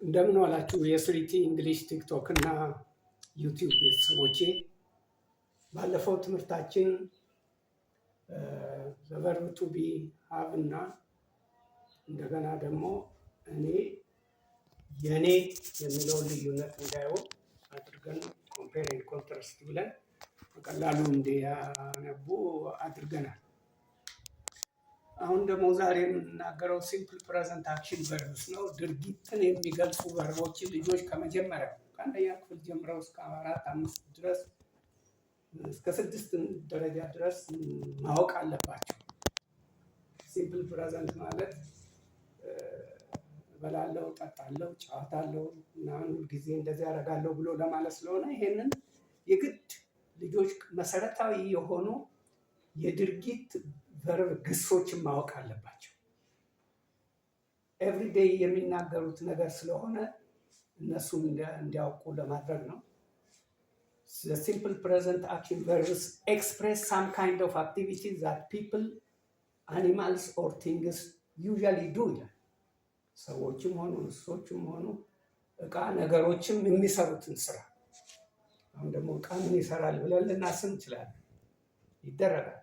እንደምን ዋላችሁ የስሪቲ እንግሊሽ ቲክቶክ እና ዩቲዩብ ቤተሰቦቼ። ባለፈው ትምህርታችን ዘቨርብ ቱ ቢ ሃቭ እና እንደገና ደግሞ እኔ የኔ የሚለውን ልዩነት እንዳየው አድርገን ኮምፔር ኤንድ ኮንትራስት ብለን በቀላሉ እንዲያነቡ አድርገናል። አሁን ደግሞ ዛሬ የምናገረው ሲምፕል ፕሬዘንት አክሽን ቨርብስ ነው። ድርጊትን የሚገልጹ ቨርቦችን ልጆች ከመጀመሪያው ከአንደኛ ክፍል ጀምረው እስከ 4፣ 5 ድረስ እስከ 6 ደረጃ ድረስ ማወቅ አለባቸው። ሲምፕል ፕሬዘንት ማለት እበላለሁ፣ እጠጣለሁ፣ ጨዋታለሁ እና ሁልጊዜ እንደዚህ ያደርጋለሁ ብሎ ለማለት ስለሆነ ይሄንን የግድ ልጆች መሰረታዊ የሆኑ የድርጊት ቨርብ ግሶችን ማወቅ አለባቸው። ኤቭሪዴይ የሚናገሩት ነገር ስለሆነ እነሱም እንዲያውቁ ለማድረግ ነው። The simple present action verbs express some kind of activity that people, animals or things usually do. ሰዎችም ሆኑ እንስሶችም ሆኑ እቃ ነገሮችም የሚሰሩትን ስራ። አሁን ደግሞ እቃ ምን ይሰራል ብለን ልናስብ እንችላለን። ይደረጋል።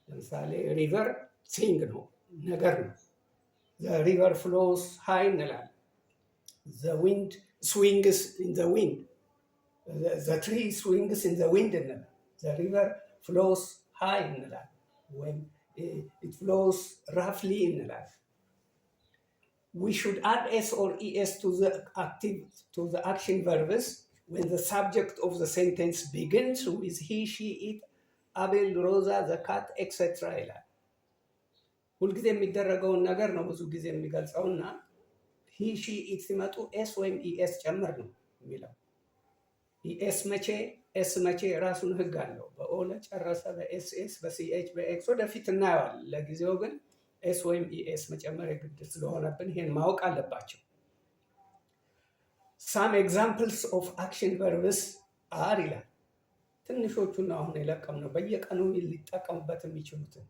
ለምሳሌ ሪቨር ሲንግ ነው፣ ነገር ነው። The river flows high እንላለን። The wind swings in the wind. The tree swings in the wind እንላለን። The river flows high እንላለን። When it flows roughly እንላለን። We should add s or es to the action verbs when the subject of the sentence begins with he, she, it, አቤል፣ ሮዛ፣ ዘካት ኤክሴትራ ይላል። ሁልጊዜ የሚደረገውን ነገር ነው ብዙ ጊዜ የሚገልጸውና ሂ ሺ ኢት ሲመጡ ኤስ ወይም ኢኤስ ጨምር ነው የሚለው። ኢኤስ መቼ ኤስ መቼ የራሱን ህግ አለው። በኦ ለጨረሰ በኤስኤስ በሲኤች በኤክስ ወደፊት እናየዋለን። ለጊዜው ግን ኤስ ወይም ኢኤስ መጨመር የግድ ስለሆነብን ይሄን ማወቅ አለባቸው። Some examples of action verbs are ይላል። ትንሾቹን አሁን የለቀምነው በየቀኑ ሊጠቀሙበት የሚችሉትን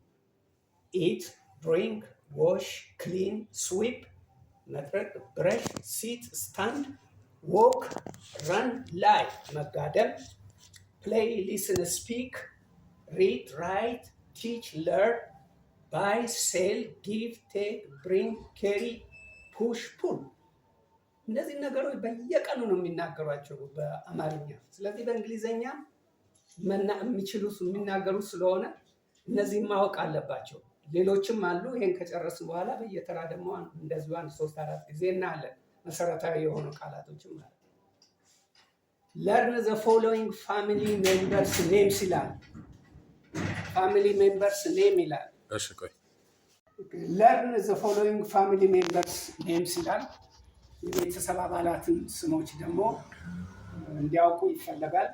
ኢት፣ ድሪንክ፣ ዋሽ፣ ክሊን፣ ስዊፕ፣ መጥረግ፣ ብረሽ፣ ሲት፣ ስታንድ፣ ዎክ፣ ረን፣ ላይ፣ መጋደም፣ ፕሌይ፣ ሊስን፣ ስፒክ፣ ሪድ፣ ራይት፣ ቲች፣ ለርን፣ ባይ፣ ሴል፣ ጊቭ፣ ቴክ፣ ብሪንግ፣ ኬሪ፣ ፑሽ፣ ፑል። እነዚህ ነገሮች በየቀኑ ነው የሚናገሯቸው በአማርኛ። ስለዚህ በእንግሊዘኛ የሚናገሩት ስለሆነ እነዚህም ማወቅ አለባቸው። ሌሎችም አሉ። ይሄን ከጨረስን በኋላ በየተራ ደግሞ እንደዚሁ 1፣ 3፣ 4 ጊዜ እናያለን። መሰረታዊ የሆኑ ቃላቶችም ማለት ነው። ለርን ዘ ፎሎዊንግ ፋሚሊ ሜምበርስ ኔምስ ይላል። ፋሚሊ ሜምበርስ ኔም ይላል። እሺ ቆይ ለርን ዘ ፎሎዊንግ ፋሚሊ ሜምበርስ ኔምስ ይላል። የቤተሰብ አባላትን ስሞች ደግሞ እንዲያውቁ ይፈለጋል።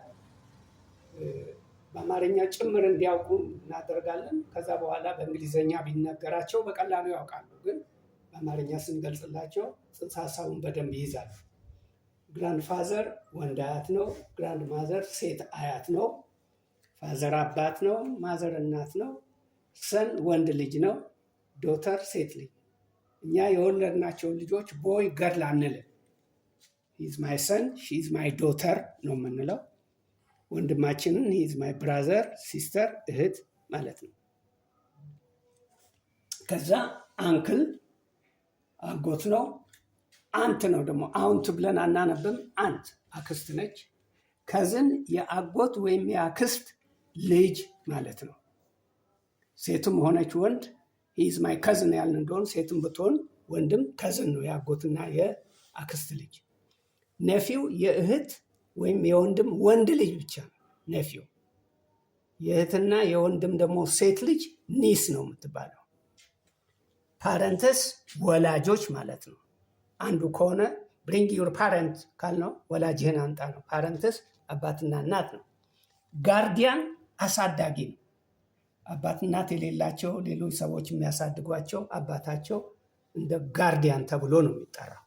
በአማርኛ ጭምር እንዲያውቁ እናደርጋለን። ከዛ በኋላ በእንግሊዘኛ ቢነገራቸው በቀላሉ ያውቃሉ። ግን በአማርኛ ስንገልጽላቸው ጽንሰ ሀሳቡን በደንብ ይይዛሉ። ግራንድ ፋዘር ወንድ አያት ነው። ግራንድ ማዘር ሴት አያት ነው። ፋዘር አባት ነው። ማዘር እናት ነው። ሰን ወንድ ልጅ ነው። ዶተር ሴት ልጅ። እኛ የወለድናቸውን ልጆች ቦይ ገርል አንልም። ሂዝ ማይ ሰን ሺዝ ማይ ዶተር ነው የምንለው። ወንድማችንን ሂዝ ማይ ብራዘር ሲስተር እህት ማለት ነው። ከዛ አንክል አጎት ነው። አንት ነው ደግሞ አውንት ብለን አናነብም። አንት አክስት ነች። ከዝን የአጎት ወይም የአክስት ልጅ ማለት ነው። ሴትም ሆነች ወንድ ሂዝ ማይ ከዝን ያልን እንደሆን ሴትም ብትሆን ወንድም ከዝን ነው፣ የአጎትና የአክስት ልጅ። ነፊው የእህት ወይም የወንድም ወንድ ልጅ ብቻ ነው ነፊው። የእህትና የወንድም ደግሞ ሴት ልጅ ኒስ ነው የምትባለው። ፓረንትስ ወላጆች ማለት ነው። አንዱ ከሆነ ብሪንግ ዩር ፓረንት ካልነው ወላጅህን አምጣ ነው። ፓረንትስ አባትና እናት ነው። ጋርዲያን አሳዳጊ ነው። አባት እናት የሌላቸው ሌሎች ሰዎች የሚያሳድጓቸው አባታቸው እንደ ጋርዲያን ተብሎ ነው የሚጠራው።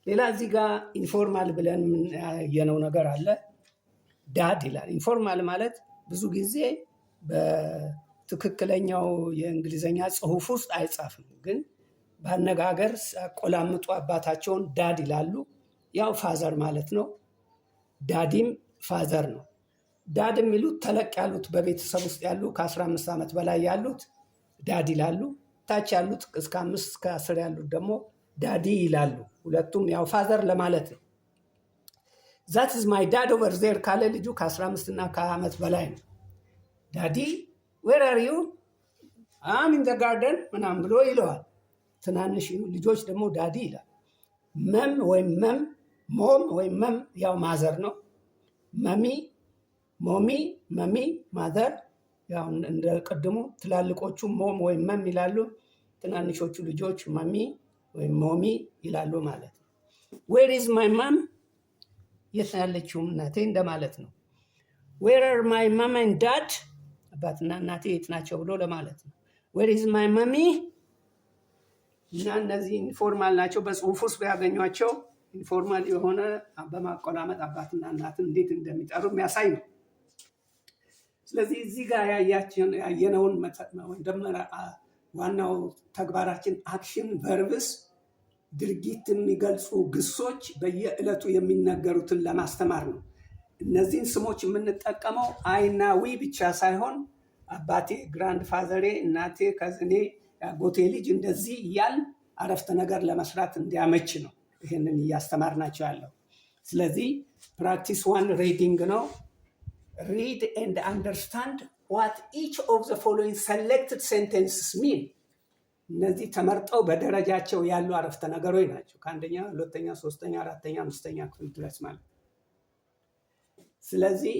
ሌላ እዚህ ጋር ኢንፎርማል ብለን ያየነው ነገር አለ። ዳድ ይላል። ኢንፎርማል ማለት ብዙ ጊዜ በትክክለኛው የእንግሊዘኛ ጽሑፍ ውስጥ አይጻፍም፣ ግን በአነጋገር ቆላምጡ አባታቸውን ዳድ ይላሉ። ያው ፋዘር ማለት ነው። ዳዲም ፋዘር ነው። ዳድ የሚሉት ተለቅ ያሉት በቤተሰብ ውስጥ ያሉ ከ15 ዓመት በላይ ያሉት ዳድ ይላሉ። ታች ያሉት እስከ 5 እስከ 10 ያሉት ደግሞ ዳዲ ይላሉ። ሁለቱም ያው ፋዘር ለማለት ነው። ዛት ኢዝ ማይ ዳድ ኦቨር ዜር ካለ ልጁ ከ15 እና ከ20 በላይ ነው። ዳዲ ዌር አር ዩ አም ኢን ዘ ጋርደን ምናምን ብሎ ይለዋል። ትናንሽ ልጆች ደግሞ ዳዲ ይላል። መም ወይም መም፣ ሞም ወይም መም ያው ማዘር ነው። መሚ፣ ሞሚ፣ መሚ፣ ማዘር ያው እንደ ቅድሙ ትላልቆቹ ሞም ወይም መም ይላሉ። ትናንሾቹ ልጆች መሚ ወይም ሞሚ ይላሉ ማለት ነው። ዌር ኢዝ ማይ ማም፣ የት ያለችው እናቴ እንደማለት ነው። ዌር አር ማይ ማም ኤንድ ዳድ፣ አባትና እናቴ የት ናቸው ብሎ ለማለት ነው። ዌር ኢዝ ማይ መሚ እና እነዚህ ኢንፎርማል ናቸው። በጽሁፍ ውስጥ ቢያገኟቸው ኢንፎርማል የሆነ በማቆላመጥ አባትና እናትን እንዴት እንደሚጠሩ የሚያሳይ ነው። ስለዚህ እዚህ ጋር ያየነውን ዋናው ተግባራችን አክሽን ቨርብስ ድርጊት የሚገልጹ ግሶች በየዕለቱ የሚነገሩትን ለማስተማር ነው። እነዚህን ስሞች የምንጠቀመው አይና ዊ ብቻ ሳይሆን አባቴ፣ ግራንድ ፋዘሬ፣ እናቴ፣ ከዝኔ፣ ያጎቴ ልጅ እንደዚህ እያል አረፍተ ነገር ለመስራት እንዲያመች ነው ይህንን እያስተማርናቸው ያለው። ስለዚህ ፕራክቲስ 1 ሪዲንግ ነው። ሪድ ኤንድ አንደርስታንድ ዋት ኢች ኦፍ ዘ ፎሎዊንግ ሰሌክትድ ሴንቴንስስ ሚን። እነዚህ ተመርጠው በደረጃቸው ያሉ አረፍተ ነገሮች ናቸው። ከአንደኛ፣ ሁለተኛ፣ ሶስተኛ፣ አራተኛ፣ አምስተኛ ክፍል ድረስ ማለት። ስለዚህ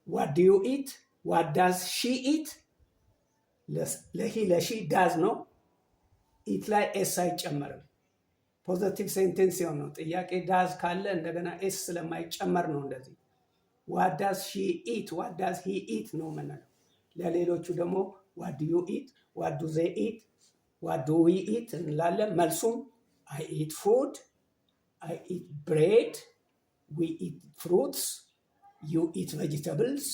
ዋት ዱ ዩ ኢት፣ ዋት ዳዝ ሺ ኢት፣ ለሂ ለሺ ዳዝ ነው። ኢት ላይ ኤስ አይጨመርም። ፖዘቲቭ ሴንቴንስ ሲሆን ነው። ጥያቄ ዳዝ ካለ እንደገና ኤስ ስለማይጨመር ነው እንደዚህ። ዋት ዳዝ ሺ ኢት፣ ዋት ዳዝ ሂ ኢት ነው የምንለው። ለሌሎቹ ደግሞ ዋት ዱ ዩ ኢት፣ ዋት ዱ ዜ ኢት፣ ዋት ዱ ዊ ኢት እንላለን። መልሱም አይ ኢት ፉድ፣ አይ ኢት ብሬድ፣ ዊ ኢት ፍሩትስ፣ ዩ ኢት ቬጂተብልስ፣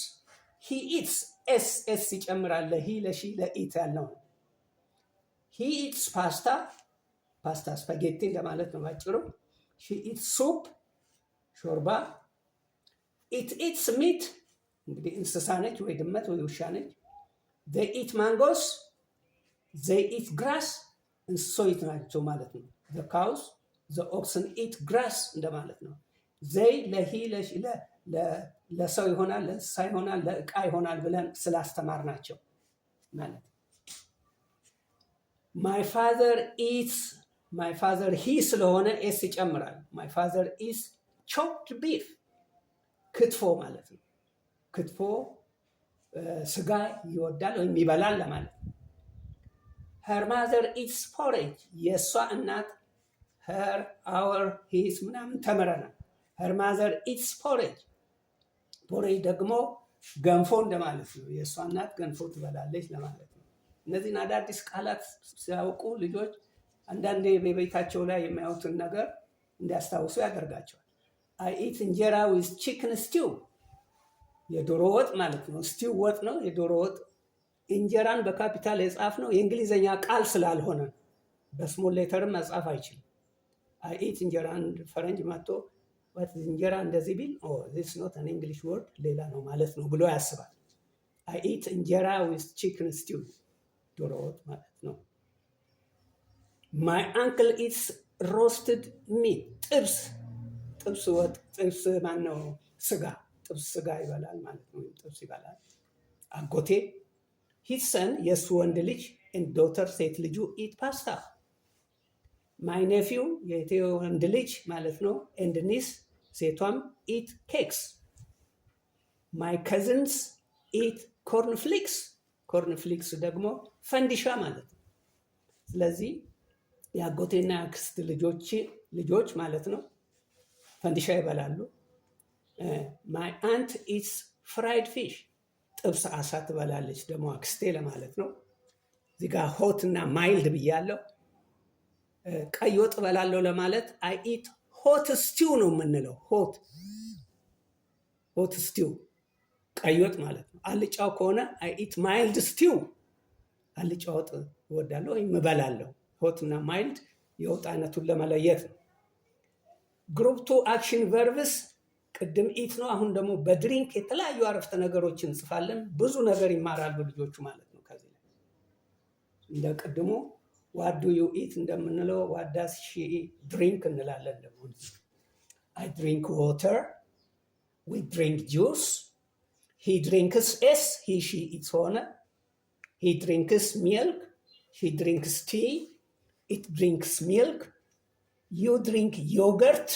ሂ ኢትስ ኤስ ኤስ ይጨምራል። ለሂ ለሺ ለኢት ያለው ነው። ሂ ኢትስ ፓስታ፣ ፓስታ ስፓጌቲ እንደማለት ነው ባጭሩ። ሺ ኢትስ ሱፕ፣ ሾርባ። ኢት ኢትስ ሚት፣ እንግዲህ እንስሳ ነች ወይ ድመት ወይ ውሻ ነች። ዘይ ኢት ማንጎስ፣ ዘይ ኢት ግራስ፣ እንስሶች ናቸው ማለት ነው። ዘ ካውስ ዘ ኦክስን ኢት ግራስ እንደማለት ነው። ዘይ ለሂ ለሺ ለሰው ይሆናል፣ ለእንስሳ ይሆናል፣ ለእቃ ይሆናል ብለን ስላስተማር ናቸው ማለት። ማይ ፋዘር ኢትስ፣ ማይ ፋዘር ሂ ስለሆነ ኤስ ይጨምራል። ማይ ፋዘር ኢስ ቾፕድ ቢፍ፣ ክትፎ ማለት ነው። ክትፎ ስጋ ይወዳል ወይም ይበላል ለማለት ነው። ሄር ማዘር ኢትስ ፖሬጅ፣ የእሷ እናት ሄር፣ አወር፣ ሂስ ምናምን ተምረናል። ሄር ማዘር ኢትስ ፖሬጅ፣ ፖሬጅ ደግሞ ገንፎ እንደማለት ነው። የእሷ እናት ገንፎ ትበላለች ለማለት ነው። እነዚህን አዳዲስ ቃላት ሲያውቁ ልጆች አንዳንዴ በቤታቸው ላይ የሚያዩትን ነገር እንዲያስታውሱ ያደርጋቸዋል። አይ ኢት እንጀራ ዊዝ ቺክን ስቲው፣ የዶሮ ወጥ ማለት ነው። ስቲው ወጥ ነው፣ የዶሮ ወጥ። እንጀራን በካፒታል የጻፍ ነው የእንግሊዝኛ ቃል ስላልሆነ በስሞል ሌተርም መጻፍ አይችልም። አይ ኢት እንጀራ፣ አንድ ፈረንጅ መጥቶ እንጀራ እንደዚህ ቢል ዚስ ኖት አን እንግሊሽ ወርድ ሌላ ነው ማለት ነው ብሎ ያስባል። አይ ኢት እንጀራ ዊዝ ቺክን ስቲው፣ ዶሮ ወጥ ማለት ነው። ማይ አንክል ኢትስ ሮስትድ ሚት፣ ጥብስ፣ ጥብስ ወጥ፣ ጥብስ ማነው ስጋ፣ ጥብስ ስጋ ይበላል ማለት ነው። ጥብስ ይበላል። አጎቴ ሂዝ ሰን፣ የእሱ ወንድ ልጅ፣ ኤንድ ዶተር፣ ሴት ልጁ፣ ኢት ፓስታ። ማይ ኔፊው፣ የእቴ ወንድ ልጅ ማለት ነው። ኤንድ ኒስ፣ ሴቷም፣ ኢት ኬክስ። ማይ ከዝንስ ኢት ኮርን ፍሊክስ፣ ኮርን ፍሊክስ ደግሞ ፈንዲሻ ማለት ነው። ስለዚህ የአጎቴና የአክስት ልጆች ማለት ነው ፈንዲሻ ይበላሉ። ማይ አንት ኢትስ ፍራይድ ፊሽ፣ ጥብስ አሳ ትበላለች ደግሞ አክስቴ ለማለት ነው። እዚህ ጋር ሆት እና ማይልድ ብያለሁ። ቀይ ወጥ እበላለሁ ለማለት አይ ኢት ሆት ስቲው ነው የምንለው። ሆት ስቲው ቀይ ወጥ ማለት ነው። አልጫው ከሆነ አይ ኢት ማይልድ ስቲው፣ አልጫ ወጥ እወዳለሁ ወይም እበላለሁ። ሆት እና ማይልድ የወጥ አይነቱን ለመለየት ነው። ግሩፕ 2 አክሽን ቨርብስ ቅድም ኢት ነው። አሁን ደግሞ በድሪንክ የተለያዩ አረፍተ ነገሮችን እንጽፋለን። ብዙ ነገር ይማራሉ ልጆቹ ማለት ነው። ከዚህ ላይ እንደ ቅድሙ ዋት ዱ ዩ ኢት እንደምንለው ዋት ዳዝ ሺ ድሪንክ እንላለን። ደግሞ አይ ድሪንክ ዋተር፣ ዊ ድሪንክ ጁስ፣ ሂ ድሪንክስ ኤስ ሂ ሺ ኢትስ ሆነ፣ ሂ ድሪንክስ ሚልክ፣ ሺ ድሪንክስ ቲ፣ ኢት ድሪንክስ ሚልክ፣ ዩ ድሪንክ ዮገርት፣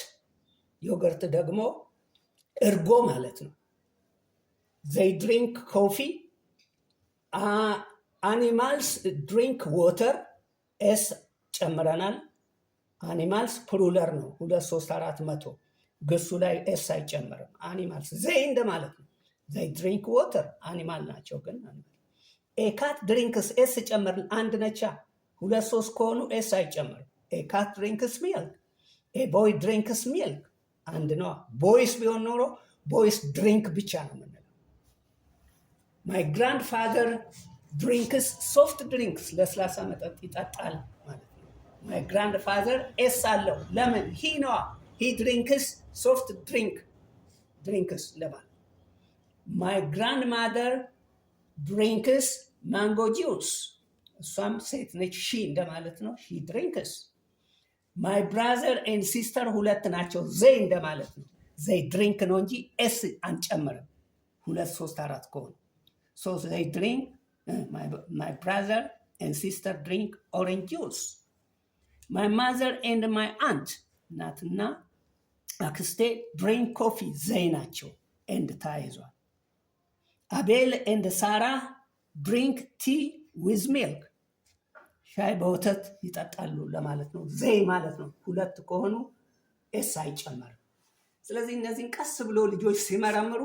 ዮገርት ደግሞ እርጎ ማለት ነው። ዘይ ድሪንክ ኮፊ፣ አኒማልስ ድሪንክ ዋተር፣ ኤስ ጨምረናል። አኒማልስ ፕሉለር ነው 2 3 4 መቶ ግሱ ላይ ኤስ አይጨምርም። አኒማልስ ዘይ እንደማለት ነው። ዘይ ድሪንክ ዋተር አኒማል ናቸው ግን ኤካት ድሪንክስ ኤስ ጨምርን አንድ ነቻ 2 3 ከሆኑ ኤስ አይጨምርም። ኤካት ድሪንክስ ሚልክ፣ ኤቦይ ድሪንክስ ሚልክ አንድ ነው። ቦይስ ቢሆን ኖሮ ቦይስ ድሪንክ ብቻ ነው የምንለው። ማይ ግራንድ ፋዘር ድሪንክስ ሶፍት ድሪንክስ ለስላሳ መጠጥ ይጠጣል ማለት ነው። ማይ ግራንድ ፋዘር ኤስ አለው ለምን? ሂ ነዋ። ሂ ድሪንክስ ሶፍት ድሪንክስ ለማለት። ማይ ግራንድ ማደር ድሪንክስ ማንጎ ጂውስ፣ እሷም ሴት ነች፣ ሺ እንደማለት ነው። ሺ ድሪንክስ። ማይ ብራዘር ኤንድ ሲስተር ሁለት ናቸው፣ ዘይ እንደማለት ነው። ዘይ ድሪንክ ነው እንጂ ኤስ አንጨምርም 2 3 4 ከሆነ። ሶ ዘይ ድሪንክ ማይ ብራዘር ኤንድ ሲስተር ድሪንክ ኦሬንጅ ጁስ። ማይ ማዘር ኤንድ ማይ አንት እናትና አክስቴ ድሪንክ ኮፊ፣ ዘይ ናቸው፣ ኤንድ ተያይዟል። አቤል ኤንድ ሳራ ድሪንክ ቲ ዊዝ ሚልክ፣ ሻይ በወተት ይጠጣሉ ለማለት ነው። ዘይ ማለት ነው። 2 ከሆኑ ኤስ አይጨመርም። ስለዚህ እነዚህን ቀስ ብሎ ልጆች ሲመረምሩ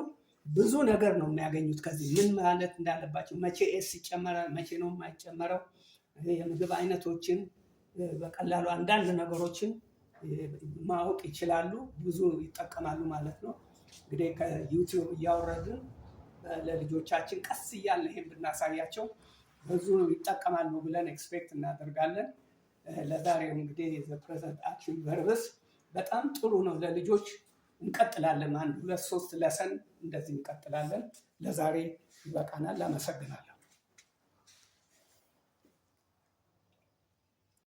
ብዙ ነገር ነው የሚያገኙት። ከዚህ ምን ማለት እንዳለባቸው፣ መቼ ኤስ ይጨመራል፣ መቼ ነው የማይጨመረው፣ የምግብ አይነቶችን በቀላሉ አንዳንድ ነገሮችን ማወቅ ይችላሉ። ብዙ ይጠቀማሉ ማለት ነው። እንግዲህ ከዩቲዩብ እያወረድን ለልጆቻችን ቀስ እያልን ይሄን ብናሳያቸው ብዙ ይጠቀማሉ ብለን ኤክስፔክት እናደርጋለን። ለዛሬው እንግዲህ ፕሬዘንት አክሽን ቨርብስ በጣም ጥሩ ነው ለልጆች። እንቀጥላለን። 1 2 3 ለሰን እንደዚህ እንቀጥላለን። ለዛሬ ይበቃናል። አመሰግናለሁ።